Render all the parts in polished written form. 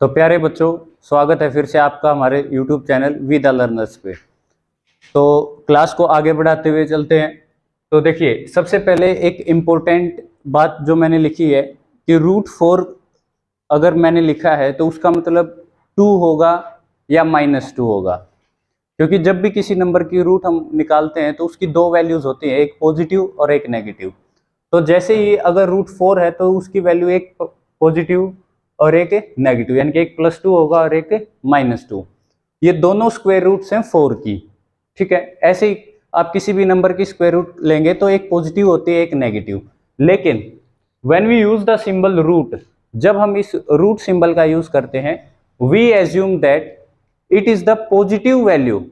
तो प्यारे बच्चों, स्वागत है फिर से आपका हमारे YouTube channel we the learners पे। तो क्लास को आगे बढ़ाते हुए चलते हैं। तो देखिए, सबसे पहले एक इम्पोर्टेंट बात जो मैंने लिखी है कि √4 अगर मैंने लिखा है तो उसका मतलब 2 होगा या -2 होगा, क्योंकि जब भी किसी नंबर की रूट हम निकालते हैं तो उसकी दो वैल्यूज होती हैं, एक पॉजिटिव और एक नेगेटिव। तो जैसे ही अगर √4 है तो उसकी वैल्यू एक पॉजिटिव और एक नेगेटिव, यानी कि एक +2 होगा और एक -2। ये दोनों स्क्वायर रूट्स हैं 4 की। ठीक है, ऐसे ही आप किसी भी नंबर की स्क्वायर रूट लेंगे तो एक पॉजिटिव होती है, एक नेगेटिव। लेकिन when we use the symbol root, जब हम इस रूट सिंबल का यूज करते हैं, we assume that it is the positive value,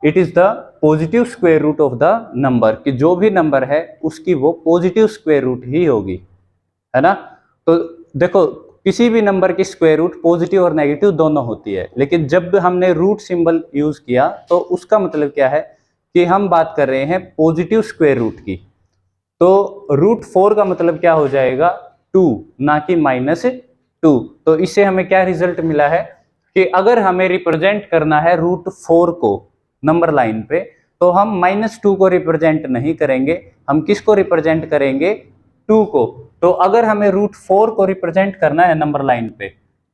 it is the positive square root of the number, कि जो भी नंबर है उसकी वो पॉजिटिव स्क्वायर रूट ही होगी, है ना। तो देखो, किसी भी नंबर की स्क्वायर रूट पॉजिटिव और नेगेटिव दोनों होती है, लेकिन जब हमने रूट सिंबल यूज किया तो उसका मतलब क्या है कि हम बात कर रहे हैं पॉजिटिव स्क्वायर रूट की। तो √4 का मतलब क्या हो जाएगा, 2, ना कि -2। तो इससे हमें क्या रिजल्ट मिला है कि अगर हमें रिप्रेजेंट करना है √4 को नंबर लाइन पे, तो हम -2 को रिप्रेजेंट नहीं करेंगे, हम किसको रिप्रेजेंट करेंगे, 2 को। तो अगर हमें √4 को रिप्रेजेंट करना है नंबर लाइन पे,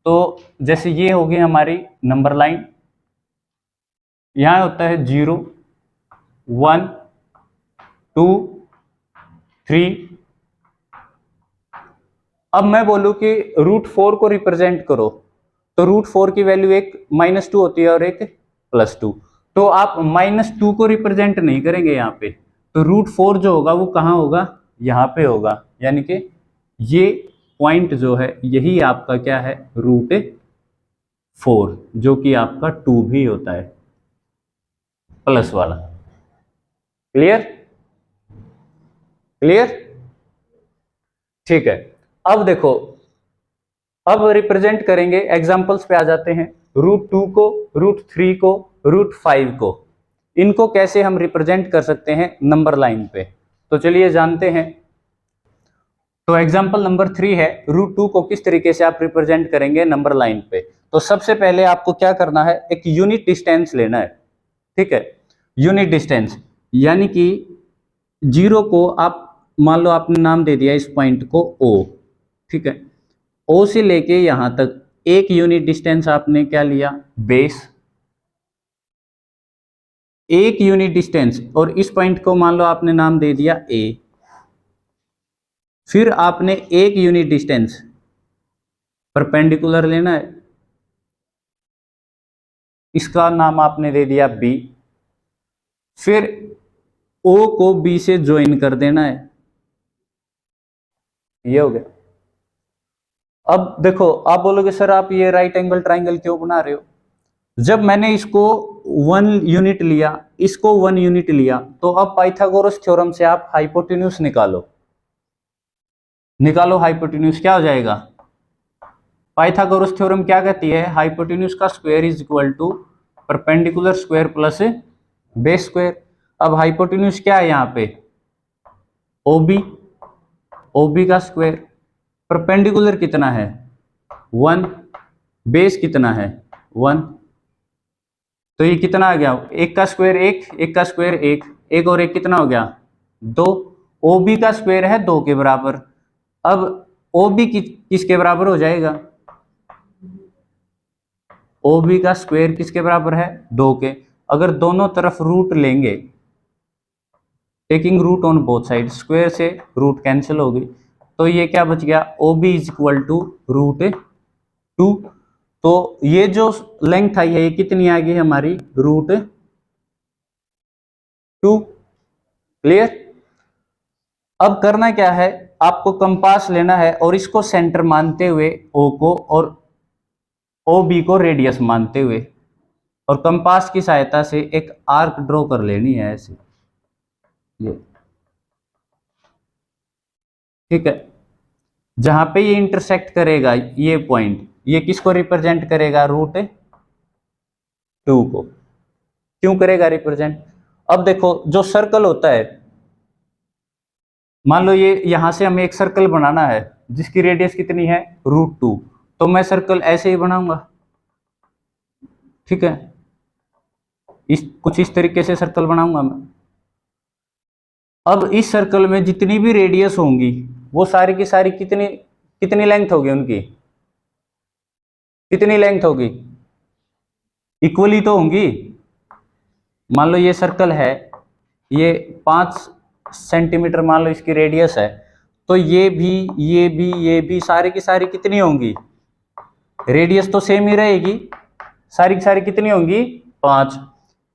तो जैसे ये होगी हमारी नंबर लाइन, यहां होता है 0, 1, 2, 3। अब मैं बोलूं कि √4 को रिप्रेजेंट करो, तो √4 की वैल्यू एक -2 होती है और एक +2। तो आप -2 को रिप्रेजेंट नहीं करेंगे यहाँ पे, तो √4 जो होगा वो कहाँ होगा, यहाँ पे होगा। यानी कि ये पॉइंट जो है यही आपका क्या है, √4, जो कि आपका 2 भी होता है, प्लस वाला। क्लियर क्लियर, ठीक है। अब देखो, अब रिप्रेजेंट करेंगे, एग्जांपल्स पे आ जाते हैं। √2 को, √3 को, √5 को, इनको कैसे हम रिप्रेजेंट कर सकते हैं नंबर लाइन पे, तो चलिए जानते हैं। तो एग्जांपल नंबर 3 है, √2 को किस तरीके से आप रिप्रेजेंट करेंगे नंबर लाइन पे। तो सबसे पहले आपको क्या करना है, एक यूनिट डिस्टेंस लेना है। ठीक है, यूनिट डिस्टेंस यानी कि 0 को आप मान लो आपने नाम दे दिया इस पॉइंट को O। ठीक है, O से लेके यहां तक एक यूनिट डिस्टेंस आपने क्या लिया, बेस, एक यूनिट डिस्टेंस, और इस पॉइंट को मान लो आपने नाम दे दिया A। फिर आपने एक यूनिट डिस्टेंस परपेंडिकुलर लेना है, इसका नाम आपने दे दिया B। फिर O को B से ज्वाइन कर देना है, ये हो गया। अब देखो, आप बोलोगे सर आप ये राइट एंगल ट्राइंगल क्यों बना रहे हो। जब मैंने इसको 1 यूनिट लिया, इसको 1 यूनिट लिया, तो अब पाइथागोरस थ्योरम से आप हाइपोटेन्यूज निकालो। निकालो हाइपोटेन्यूज, क्या हो जाएगा, पाइथागोरस थ्योरम क्या कहती है, हाइपोटेन्यूज का square is equal to perpendicular square plus base square. अब हाइपोटेन्यूज क्या है यहाँ पे, OB, OB का स्क्वायर, परपेंडिकुलर कितना है 1, बेस कितना है 1, तो ये कितना आ गया, एक का स्क्वायर एक, एक का स्क्वायर एक, एक और एक कितना हो गया 2। OB का स्क्वायर है 2 के बराबर। अब OB किसके बराबर हो जाएगा, OB का स्क्वायर किसके बराबर है 2 के। अगर दोनों तरफ रूट लेंगे, taking root on both side, square से रूट कैंसिल हो गई, तो ये क्या बच गया, OB इज इक्वल टू √2। तो ये जो लेंथ आई है ये कितनी आ गई हमारी, √2। क्लियर। अब करना क्या है, आपको कंपास लेना है और इसको सेंटर मानते हुए O को, और OB को रेडियस मानते हुए, और कंपास की सहायता से एक आर्क ड्रॉ कर लेनी है ऐसे, ये ठीक है। जहां पे ये इंटरसेक्ट करेगा ये पॉइंट, ये किसको रिप्रेजेंट करेगा, √2 को। क्यों करेगा रिप्रेजेंट, अब देखो जो सर्कल होता है, मान लो ये यहां से हमें एक सर्कल बनाना है जिसकी रेडियस कितनी है √2, तो मैं सर्कल ऐसे ही बनाऊंगा, ठीक है, कुछ इस तरीके से सर्कल बनाऊंगा मैं। अब इस सर्कल में जितनी भी रेडियस होंगी वो सारी की सारी कितनी कितनी लेंथ होगी, उनकी कितनी लेंथ होगी, इक्वली तो होंगी। मान लो ये सर्कल है, ये 5 सेंटीमीटर मान लो इसकी रेडियस है, तो ये भी ये भी ये भी सारी की सारी कितनी होंगी, रेडियस तो सेम ही रहेगी, सारी की सारी कितनी होंगी 5।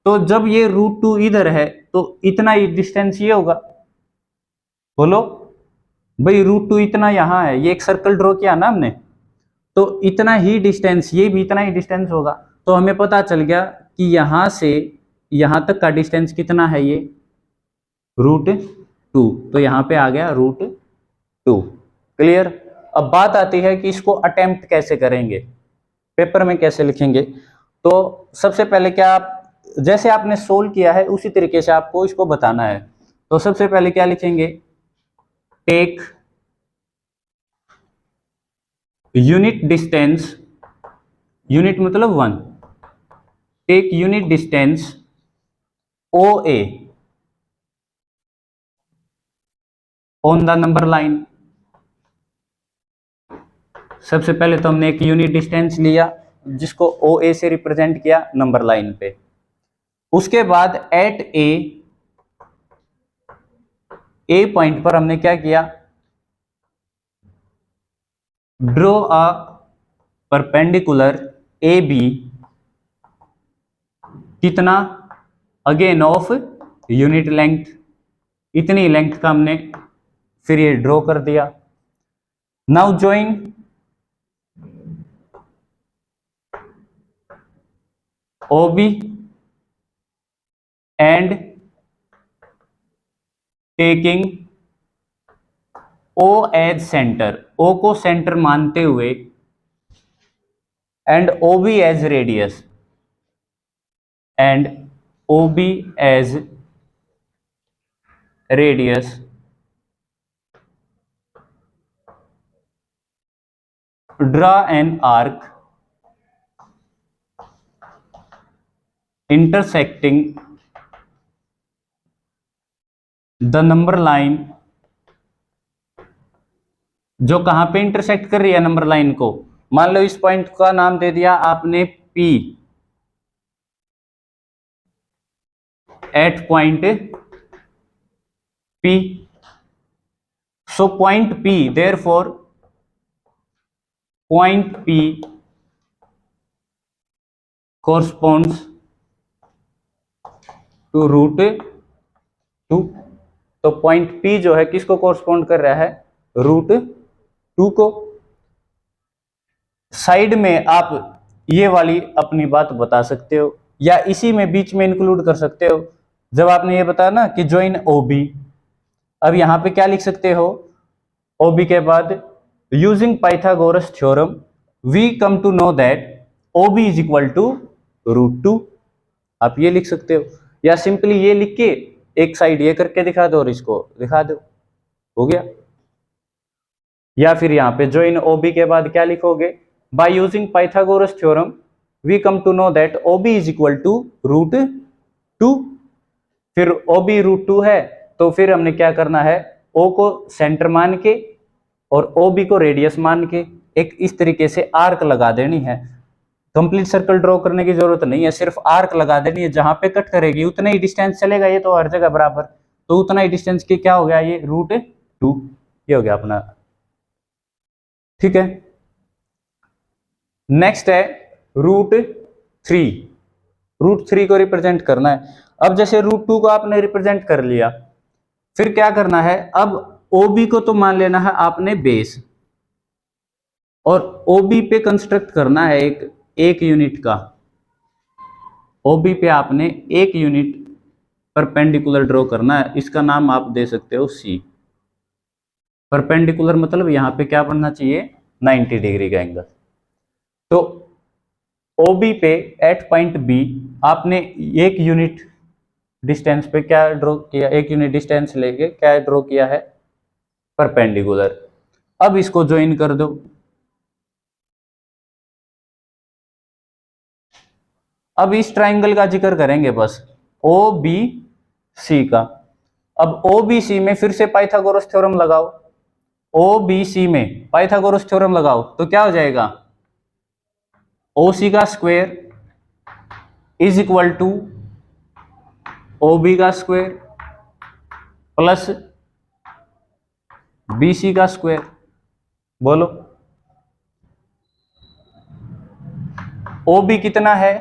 तो जब ये √2 इधर है तो इतना ही डिस्टेंस ये होगा, बोलो भाई √2 इतना यहां है, ये एक सर्कल ड्रॉ किया ना हमने, तो इतना ही डिस्टेंस, ये भी इतना ही डिस्टेंस होगा। तो हमें पता चल गया कि यहां से यहां तक का डिस्टेंस कितना है, ये √2, तो यहां पे आ गया √2। क्लियर। अब बात आती है कि इसको अटेम्प्ट कैसे करेंगे, पेपर में कैसे लिखेंगे। तो सबसे पहले क्या, आप जैसे आपने सोल्व किया है उसी तरीके से आपको इसको बताना है। तो सबसे पहले क्या लिखेंगे, टेक यूनिट डिस्टेंस, यूनिट मतलब 1, take unit distance OA on the number line. सबसे पहले तो हमने एक यूनिट डिस्टेंस लिया जिसको OA से रिप्रेजेंट किया नंबर लाइन पे। उसके बाद एट ए पॉइंट पर हमने क्या किया, ड्रॉ अ परपेंडिकुलर AB, कितना, अगेन ऑफ यूनिट लेंथ, इतनी लेंथ का हमने फिर ये ड्रॉ कर दिया। Now join OB and taking O as centre, O को सेंटर मानते हुए, and OB as radius, and OB as radius, draw an arc intersecting the number line, जो कहां पे इंटरसेक्ट कर रही है नंबर लाइन को। मान लो इस पॉइंट का नाम दे दिया आपने P, at point P, so point P, therefore point P corresponds to √2। तो पॉइंट P जो है किसको कोरस्पॉन्ड कर रहा है, √2 को। साइड में आप ये वाली अपनी बात बता सकते हो या इसी में बीच में इंक्लूड कर सकते हो। जब आपने ये बताया ना कि ज्वाइन OB, अब यहां पे क्या लिख सकते हो, OB के बाद using Pythagoras theorem we come to know that OB is equal to √2, आप ये लिख सकते हो। या सिंपली ये लिख के एक साइड ये करके दिखा दो और इसको दिखा दो, हो गया। या फिर यहाँ पे ज्वाइन OB के बाद क्या लिखोगे, by using Pythagoras theorem we come to know that OB is equal to √2। फिर OB √2 है तो फिर हमने क्या करना है, O को सेंटर मान के और OB को रेडियस मान के एक इस तरीके से आर्क लगा देनी है। कंप्लीट सर्कल ड्रॉ करने की जरूरत नहीं है, सिर्फ आर्क लगा देनी है, जहां पे कट करेगी उतना ही डिस्टेंस चलेगा, ये तो हर जगह बराबर, तो उतना ही डिस्टेंस की क्या हो गया, ये √2, ये हो गया अपना, ठीक है। नेक्स्ट है √3, √3 को रिप्रेजेंट करना है। अब जैसे √2 को आपने रिप्रेजेंट कर लिया, फिर क्या करना है, अब OB को तो मान लेना है आपने बेस, और OB पे कंस्ट्रक्ट करना है एक यूनिट का, OB पे आपने एक यूनिट परपेंडिकुलर ड्रॉ करना है, इसका नाम आप दे सकते हो C। परपेंडिकुलर मतलब यहां पे क्या बनना चाहिए, 90 डिग्री का एंगल। तो OB पे एट पॉइंट B आपने एक यूनिट डिस्टेंस पे क्या ड्रॉ किया, एक यूनिट डिस्टेंस लेके क्या ड्रॉ किया है, परपेंडिकुलर। अब इसको ज्वाइन कर दो, अब इस ट्राइंगल का जिक्र करेंगे बस, ओ बी सी का। अब ओ बी सी में फिर से पाइथागोरस थ्योरम लगाओ, ओ बी सी में पाइथागोरस थ्योरम लगाओ तो क्या हो जाएगा, ओ सी का square is equal to O B का स्क्वायर प्लस बी सी का स्क्वायर। बोलो ओ बी कितना है,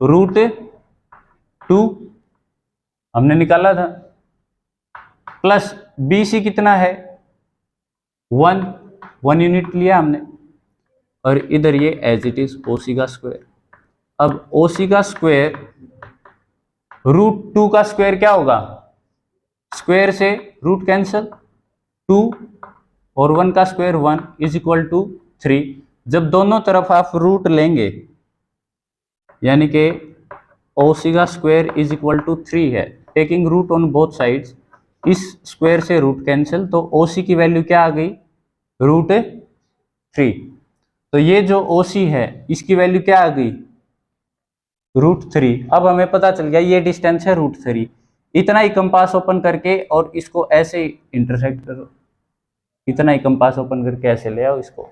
√2 हमने निकाला था, प्लस बी सी कितना है 1 यूनिट लिया हमने, और इधर ये as it is O C का स्क्वायर। अब ओ सी का स्क्वायर √2 का स्क्वायर क्या होगा, स्क्वायर से रूट कैंसल, 2 और 1 का स्क्वायर 1 इज इक्वल टू 3। जब दोनों तरफ आप रूट लेंगे यानी कि ओ सी का स्क्वायर इज इक्वल टू 3 है, taking root on both sides, इस स्क्वायर से रूट कैंसिल, तो ओ सी की वैल्यू क्या आ गई, √3। तो ये जो ओ सी है इसकी वैल्यू क्या आ गई, √3। अब हमें पता चल गया ये डिस्टेंस है √3। इतना ही कंपास ओपन करके और इसको ऐसे इंटरसेक्ट करो, इतना ही कंपास ओपन करके ऐसे ले आओ इसको।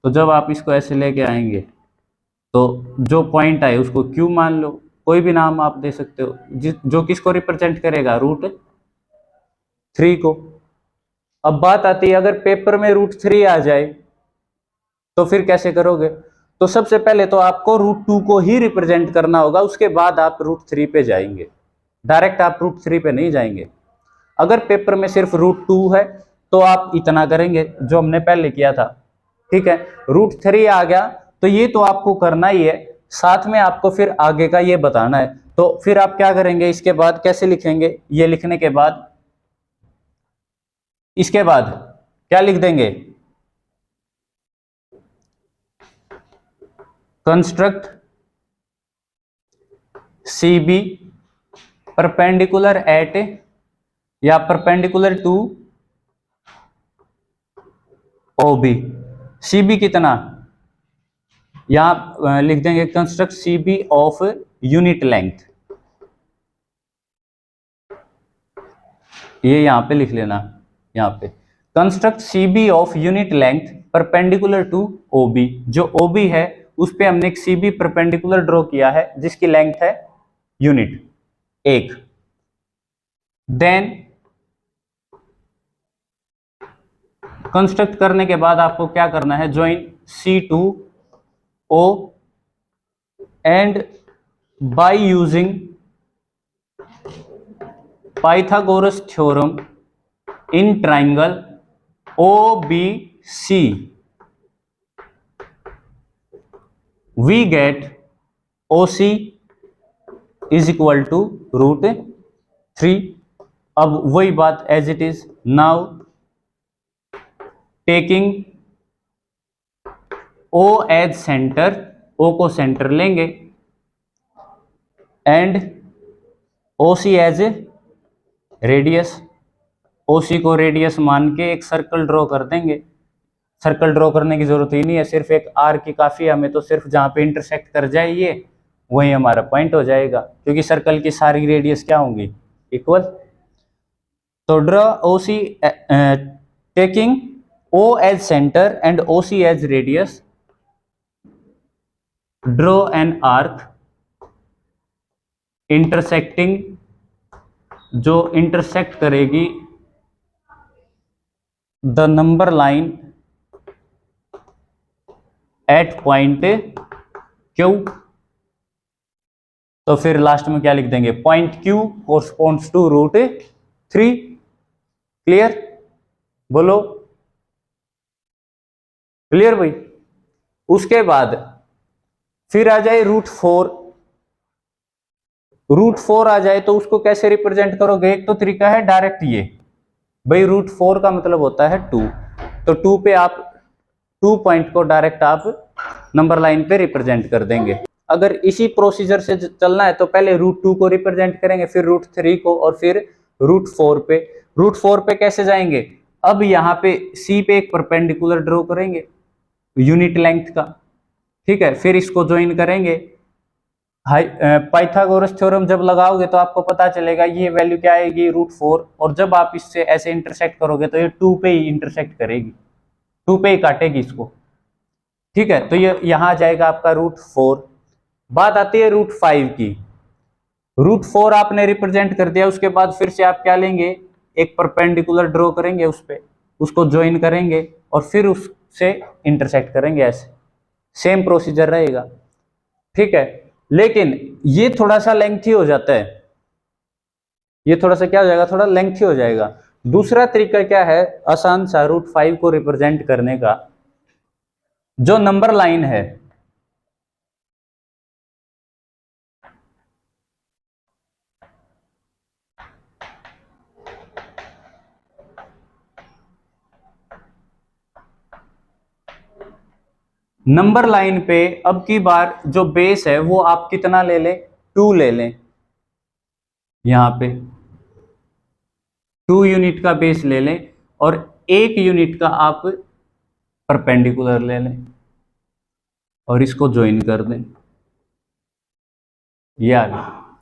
तो जब आप इसको ऐसे लेके आएंगे तो जो पॉइंट आए उसको क्यू मान लो, कोई भी नाम आप दे सकते हो, जो किसको रिप्रेजेंट करेगा, √3 को। अब बात आती है अगर पेपर में √3 आ जाए तो फिर कैसे करोगे, तो सबसे पहले तो आपको √2 को ही रिप्रेजेंट करना होगा, उसके बाद आप √3 पे जाएंगे, डायरेक्ट आप √3 पे नहीं जाएंगे। अगर पेपर में सिर्फ √2 है तो आप इतना करेंगे जो हमने पहले किया था, ठीक है। √3 आ गया तो ये तो आपको करना ही है, साथ में आपको फिर आगे का ये बताना है। तो फिर आप क्या करेंगे, इसके बाद कैसे लिखेंगे, ये लिखने के बाद इसके बाद क्या लिख देंगे, construct C B perpendicular at या perpendicular to O B. C B कितना, यहां लिख देंगे construct C B of unit length, ये यहां पे लिख लेना, यहां पे construct C B of unit length perpendicular to O B. जो ओ बी है उस पे हमने एक सी बी परपेंडिकुलर ड्रॉ किया है जिसकी लेंथ है यूनिट 1। देन कंस्ट्रक्ट करने के बाद आपको क्या करना है, join C to O and by using Pythagoras theorem in triangle O B C we get OC is equal to √3। अब वही बात as it is, now taking O as centre, O को सेंटर लेंगे and OC as radius, OC को radius मान के एक circle draw कर देंगे। सर्कल ड्रॉ करने की जरूरत ही नहीं है, सिर्फ एक आर्क की काफी है हमें, तो सिर्फ जहां पे इंटरसेक्ट कर जाए ये वही हमारा पॉइंट हो जाएगा, क्योंकि सर्कल की सारी रेडियस क्या होंगी, इक्वल। तो draw O C taking O as centre and OC as radius, draw an arc intersecting, जो इंटरसेक्ट करेगी the number line at point Q. तो फिर लास्ट में क्या लिख देंगे, point Q corresponds to √3। Clear, बोलो क्लियर भाई। उसके बाद फिर आ जाए √4। √4 आ जाए तो उसको कैसे रिप्रेजेंट करोगे, एक तो तरीका है डायरेक्ट ये, भाई √4 का मतलब होता है 2, तो 2 पे आप 2 पॉइंट को डायरेक्ट आप नंबर लाइन पे रिप्रेजेंट कर देंगे। अगर इसी प्रोसीजर से चलना है तो पहले √2 को रिप्रेजेंट करेंगे, फिर √3 को, और फिर √4 पे। √4 पे कैसे जाएंगे, अब यहाँ पे C पे एक परपेंडिकुलर ड्रॉ करेंगे यूनिट लेंथ का, ठीक है। फिर इसको ज्वाइन करेंगे पाइथागोरस थ्योरम जब लगाओगे तो आपको पता चलेगा ये वैल्यू क्या आएगी, √4, और जब आप इससे ऐसे इंटरसेक्ट करोगे तो ये 2 पे ही इंटरसेक्ट करेगी, 2 पे ही काटेगी इसको। ठीक है, तो ये यहां जाएगा आपका √4। बात आती है √5 की। √4 आपने रिप्रेजेंट कर दिया, उसके बाद फिर से आप क्या लेंगे, एक परपेंडिकुलर ड्रॉ करेंगे उस पे, उसको ज्वाइन करेंगे और फिर उससे इंटरसेक्ट करेंगे, ऐसे सेम प्रोसीजर रहेगा। ठीक है, लेकिन ये थोड़ा सा लेंथी हो जाता है, ये थोड़ा सा क्या हो जाएगा, थोड़ा लेंथी हो जाएगा। दूसरा तरीका क्या है आसान सा √5 को रिप्रेजेंट करने का, जो नंबर लाइन है, नंबर लाइन पे अब की बार जो बेस है वो आप कितना ले लें, 2 ले लें। यहां पे 2 यूनिट का बेस ले लें और 1 यूनिट का आप परपेंडिकुलर ले लें और इसको ज्वाइन कर दें। ये आ गया।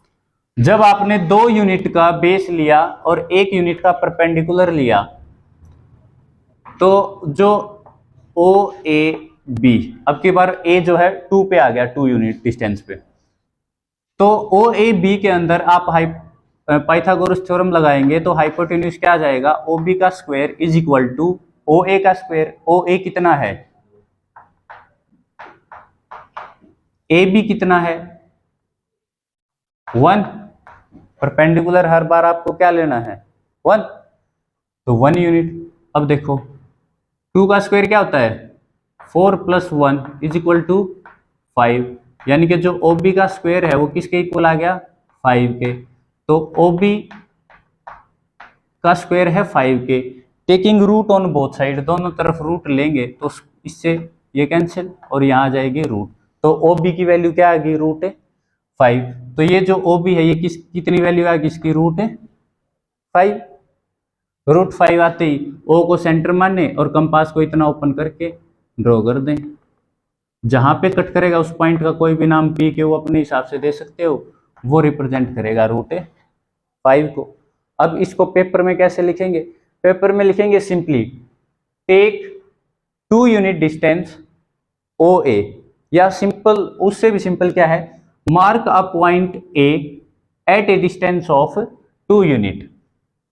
जब आपने 2 यूनिट का बेस लिया और 1 यूनिट का परपेंडिकुलर लिया, तो जो ओ ए बी, अब की बार ए जो है 2 पे आ गया, 2 यूनिट डिस्टेंस पे, तो ओ ए बी के अंदर आप पाइथागोरस थ्योरम लगाएंगे तो हाइपोटेन्यूज क्या आ जाएगा, ओ बी का square is equal to O A का स्क्वायर। ओ ए कितना है, ए बी कितना है, 1। परपेंडिकुलर हर बार आपको क्या लेना है, 1, तो 1 यूनिट। अब देखो 2 का स्क्वायर क्या होता है, 4 + 1 इज इक्वल टू 5, यानी कि जो ओ बी का स्क्वायर है वो किसके इक्वल आ गया, 5 के। तो ओ बी का स्क्वायर है 5 के, taking root on both side, दोनों तरफ रूट लेंगे तो इससे ये कैंसिल और यहाँ आ जाएगी रूट, तो ओ बी की वैल्यू क्या आ गई, √5। तो ये जो ओ बी है ये कितनी वैल्यू आ गई इसकी, √5। √5 आते ही ओ को सेंटर माने और कंपास को इतना ओपन करके ड्रॉ कर दें। जहां पे कट करेगा उस पॉइंट का कोई भी नाम पी के वो अपने हिसाब से दे सकते हो, वो रिप्रेजेंट करेगा √5 को। अब इसको पेपर में कैसे लिखेंगे, पेपर में लिखेंगे simply take 2 unit distance O A, या सिंपल, उससे भी सिंपल क्या है, mark a point A at a distance of 2 unit,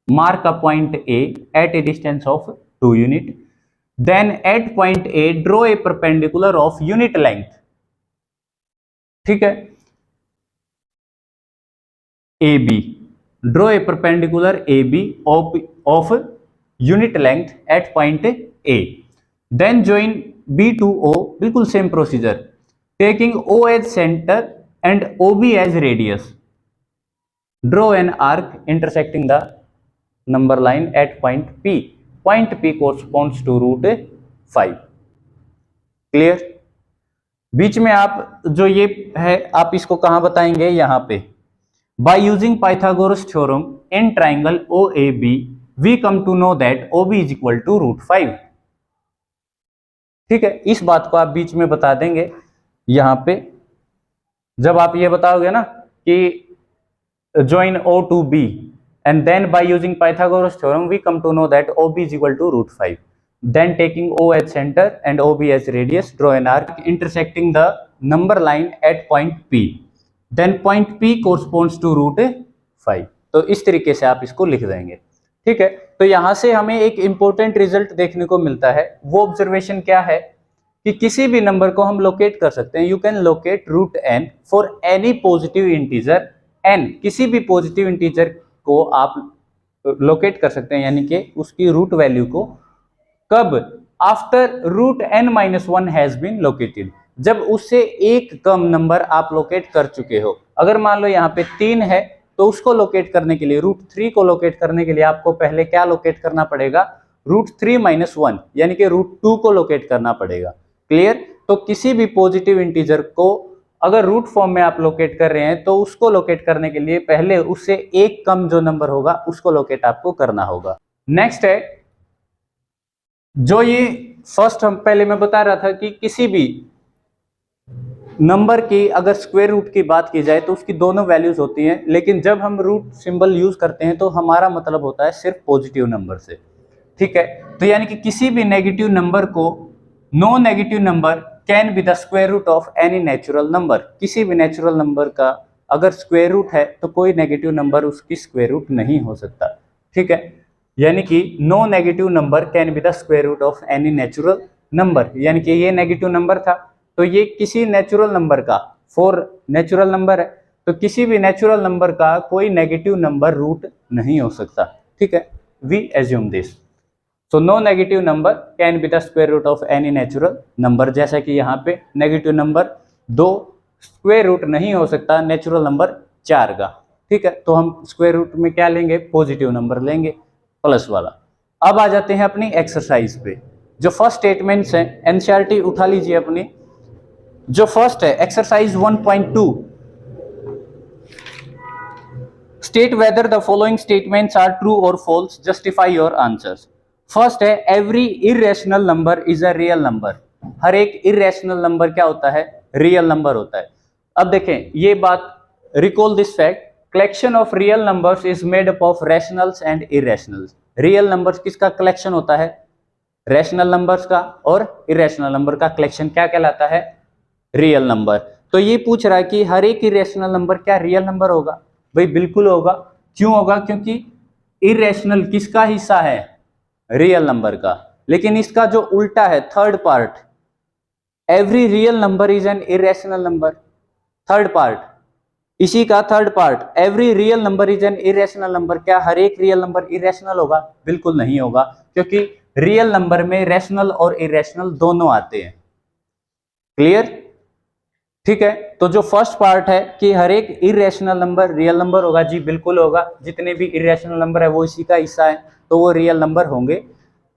mark a point A at a distance of 2 unit, then at point A draw a perpendicular of unit length। ठीक है, AB, draw a perpendicular AB of unit length at point A, then join B to O, बिल्कुल same procedure, taking O as center and OB as radius, draw an arc intersecting the number line at point P, point P corresponds to √5। Clear. बीच में आप जो ये है आप इसको कहां बताएंगे, यहां पे, by using Pythagoras theorem in triangle O A B we come to know that O B is equal to √5। ठीक है, इस बात को आप बीच में बता देंगे यहां पे, जब आप ये बताओगे ना कि join O to B and then by using Pythagoras theorem we come to know that OB is equal to √5, then taking O as center and OB as radius draw an arc intersecting the number line at point P, then point P corresponds to √5। तो इस तरीके से आप इसको लिख देंगे। ठीक है, तो यहां से हमें एक इंपॉर्टेंट रिजल्ट देखने को मिलता है, वो ऑब्जर्वेशन क्या है कि किसी भी नंबर को हम लोकेट कर सकते हैं, you can locate √n for any positive integer n, किसी भी पॉजिटिव इंटीजर को आप लोकेट कर सकते हैं, यानी कि उसकी रूट वैल्यू को, कब, after √n-1 has been located, जब उससे एक कम नंबर आप लोकेट कर चुके हो। अगर मान लो यहाँ पे 3 है तो उसको लोकेट करने के लिए, √3 को लोकेट करने के लिए आपको पहले क्या लोकेट करना पड़ेगा, √3-1 यानी कि √2 को लोकेट करना पड़ेगा। क्लियर। तो किसी भी पॉजिटिव इंटीजर को अगर रूट फॉर्म में आप लोकेट कर रहे हैं तो उसको लोकेट करने के लिए पहले उससे एक कम जो नंबर होगा उसको लोकेट आपको करना होगा। नेक्स्ट है जो ये फर्स्ट हम पहले मैं बता रहा था कि किसी भी नंबर की अगर स्क्वायर रूट की बात की जाए तो उसकी दोनों वैल्यूज होती हैं, लेकिन जब हम रूट सिंबल यूज करते हैं तो हमारा मतलब होता है सिर्फ पॉजिटिव नंबर से। ठीक है, तो यानी कि किसी भी नेगेटिव नंबर को, no negative number can be the square root of any natural number. किसी भी नेचुरल नंबर का अगर स्क्वायर रूट है तो कोई नेगेटिव नंबर उसकी स्क्वायर रूट नहीं हो सकता। ठीक है, यानी कि no negative number can be the square root of any natural number, यानी कि ये नेगेटिव नंबर था तो ये किसी नेचुरल नंबर का, 4 नेचुरल नंबर है तो किसी भी नेचुरल नंबर का कोई नेगेटिव नंबर रूट नहीं हो सकता। ठीक है, we assume this. So no negative number can be the square root of any natural number, जैसा कि यहाँ पे नेगेटिव नंबर 2 स्क्वायर रूट नहीं हो सकता नेचुरल नंबर 4 का। ठीक है, तो हम स्क्वायर रूट में क्या लेंगे, पॉजिटिव नंबर लेंगे, प्लस वाला। अब आ जाते हैं अपनी एक्सरसाइज पे। जो फर्स्ट स्टेटमेंट्स हैं, एनसीईआरटी उठा लीजिए अपनी। जो फर्स्ट है exercise 1.2, state whether the following statements are true और false, justify your answers. First है every irrational number is a real number. हर एक इरेशनल नंबर क्या होता है, रियल नंबर होता है। अब देखें ये बात, recall this fact, collection of real numbers is made up of rationals and irrationals. Real numbers किसका कलेक्शन होता है, रैशनल नंबर्स का, और इरेशनल नंबर का कलेक्शन क्या कहलाता है, रियल नंबर। तो ये पूछ रहा है कि हर एक इरेशनल नंबर क्या रियल नंबर होगा, भाई बिल्कुल होगा। क्यों होगा, क्योंकि इरेशनल किसका हिस्सा है, रियल नंबर का। लेकिन इसका जो उल्टा है, third part, every real number is an irrational number, third part, इसी का third part, every real number is an irrational number. क्या हर एक रियल नंबर इरेशनल होगा, बिल्कुल नहीं होगा, क्योंकि रियल नंबर में रैशनल और इरेशनल दोनों आते हैं। क्लियर, ठीक है। तो जो फर्स्ट पार्ट है कि हर एक इरेशनल नंबर रियल नंबर होगा, जी बिल्कुल होगा, जितने भी इरेशनल नंबर है वो इसी का हिस्सा है तो वो रियल नंबर होंगे।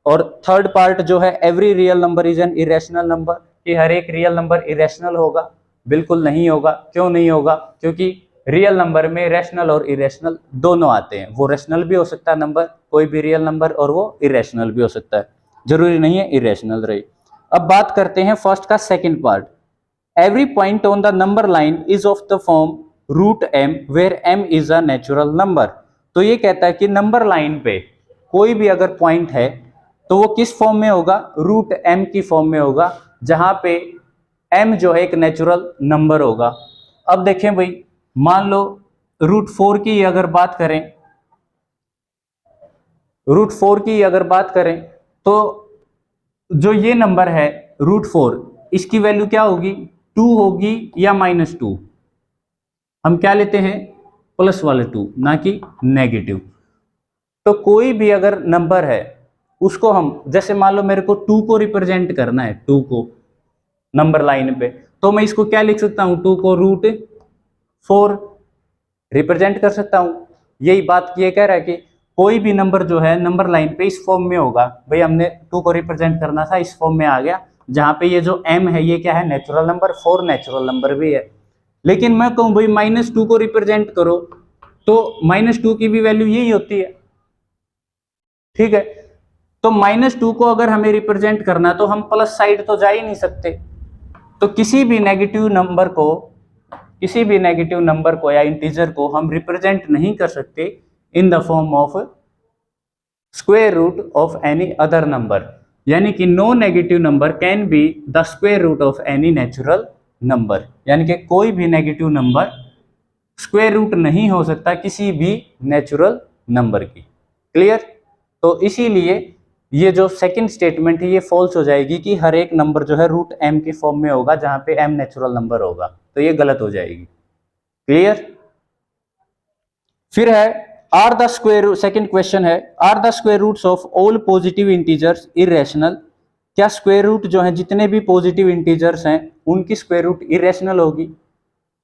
और थर्ड पार्ट जो है every real number is an irrational number, कि हर एक रियल नंबर इरेशनल होगा, बिल्कुल नहीं होगा। क्यों नहीं होगा, क्योंकि रियल नंबर में रैशनल और इरेशनल दोनों आते हैं। वो रैशनल भी हो सकता है नंबर, कोई भी रियल नंबर, और वो इरेशनल भी हो सकता है, जरूरी नहीं है इरेशनल रहे। अब बात करते हैं फर्स्ट का second part, every point on the number line is of the form root m where m is a natural number। तो ये कहता है कि नंबर लाइन पे कोई भी अगर पॉइंट है तो वो किस फॉर्म में होगा, रूट m की फॉर्म में होगा, जहां पे m जो है एक नेचुरल नंबर होगा। अब देखें भाई, मान लो रूट 4 की अगर बात करें, रूट 4 की अगर बात करें तो जो ये नंबर है रूट 4, इसकी वैल्यू क्या होगी, 2 होगी या -2। हम क्या लेते हैं, प्लस वाले 2, ना कि नेगेटिव। तो कोई भी अगर नंबर है उसको हम, जैसे मान लो मेरे को 2 को रिप्रेजेंट करना है, 2 को नंबर लाइन पे, तो मैं इसको क्या लिख सकता हूं, 2 को रूट 4 रिप्रेजेंट कर सकता हूं। यही बात ये कह रहा है कि कोई भी नंबर जो है नंबर लाइन पे इस फॉर्म में होगा। भाई हमने 2 को रिप्रेजेंट करना था, इस फॉर्म में आ गया, जहां पे ये जो m है ये क्या है, नेचुरल नंबर, 4 नेचुरल नंबर भी है। लेकिन मैं कहूं भाई -2 को रिप्रेजेंट करो, तो -2 की भी वैल्यू यही होती है। ठीक है, तो -2 को अगर हमें रिप्रेजेंट करना तो हम प्लस साइड तो जा ही नहीं सकते। तो किसी भी नेगेटिव नंबर को, किसी भी नेगेटिव नंबर को या इंटीजर को हम रिप्रेजेंट नहीं कर सकते in the form of square root of any other number, यानी कि no negative number can be the square root of any natural number, यानी कि कोई भी नेगेटिव नंबर स्क्वायर रूट नहीं हो सकता किसी भी नेचुरल नंबर की। क्लियर, तो इसीलिए ये जो सेकंड स्टेटमेंट है ये फॉल्स हो जाएगी कि हर एक नंबर जो है रूट m की फॉर्म में होगा, जहां पे m नेचुरल नंबर होगा, तो ये गलत हो जाएगी। क्लियर, फिर है are the square, second question है, are the square roots of all positive integers irrational. क्या स्क्वायर रूट जो है जितने भी पॉजिटिव इंटीजर्स हैं उनकी स्क्वायर रूट इरेशनल होगी।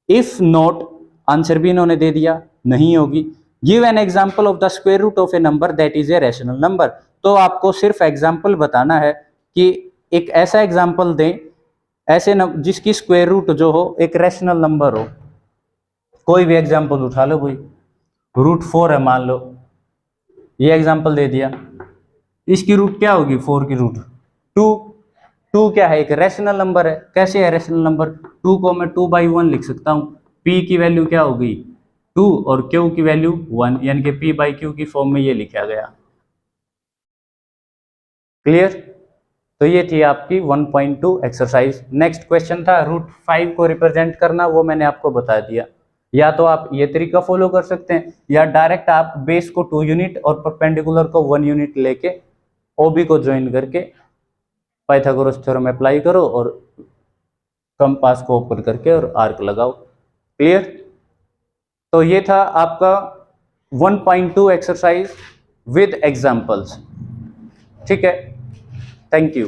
इफ नॉट, आंसर भी इन्होंने दे दिया, नहीं होगी। Give an example of the square root of a number that is a rational number. तो आपको सिर्फ एग्जांपल बताना है कि एक ऐसा एग्जांपल दें ऐसे जिसकी स्क्वायर रूट जो हो एक रैशनल नंबर हो। कोई भी एग्जांपल उठा लो भाई, रूट 4 है मान लो, ये एग्जांपल दे दिया, इसकी रूट क्या होगी, 4 की रूट 2। 2 क्या है, एक रैशनल नंबर है। कैसे है रैशनल नंबर? 2 को मैं 2/1 लिख सकता हूँ। p की वैल्यू क्या होगी 2 और q की वैल्यू 1, यानी कि p/q की फॉर्म में ये लिखा गया। क्लियर? तो ये थी आपकी 1.2 एक्सरसाइज। नेक्स्ट क्वेश्चन था √5 को रिप्रेजेंट करना, वो मैंने आपको बता दिया। या तो आप ये तरीका फॉलो कर सकते हैं या डायरेक्ट आप बेस को 2 यूनिट और परपेंडिकुलर को 1 यूनिट लेके OB को ज्वाइन करके पाइथागोरस थ्योरम अप्लाई करो और कंपास को ओपन करके और आर्क लगाओ। क्लियर? तो ये था आपका 1.2 एक्सरसाइज विद एग्जांपल्स। ठीक है, थैंक यू।